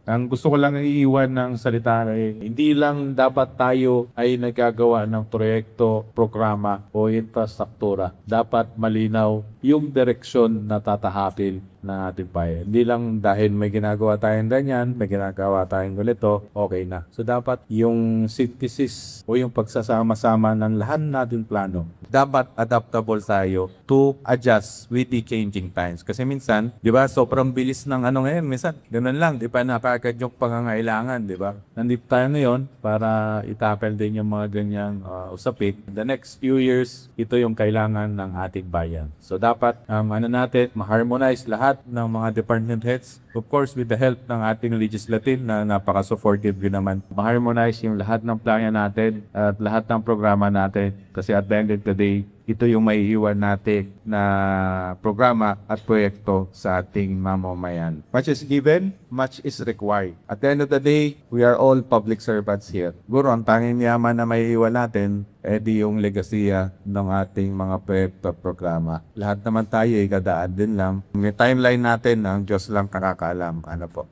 Ang gusto ko lang iiwan ng salita ay hindi lang dapat tayo ay nagagawa ng proyekto, programa o infrastruktura. Dapat malinaw yung direksyon na tatahapin ng ating bayan. Hindi lang dahil may ginagawa tayong ganyan, may ginagawa tayong ganito, okay na. So dapat yung synthesis o yung pagsasama-sama ng lahat nating plano, dapat adaptable tayo to adjust with the changing times. Kasi minsan, di ba, sobrang bilis ng ano ngayon, minsan, ganun lang, di pa napakagad yung pangangailangan, di ba? Nandito tayo ngayon para itapel din yung mga ganyang usapin. The next few years, ito yung kailangan ng ating bayan. So dapat, natin, ma-harmonize lahat ng mga department heads. Of course, with the help ng ating legislative na napaka-supportive din naman. Ma-harmonize yung lahat ng plano natin at lahat ng programa natin. Kasi at the end of the day, ito yung maiiwan natin na programa at proyekto sa ating mamamayan. Much is given, much is required. At the end of the day, we are all public servants here. Siguro, ang tanging yaman na maiiwan natin, di yung legasiya ng ating mga proyekto at programa. Lahat naman tayo, ikadaan din lang. May timeline natin, ang Diyos lang kakakaalam. Ano po?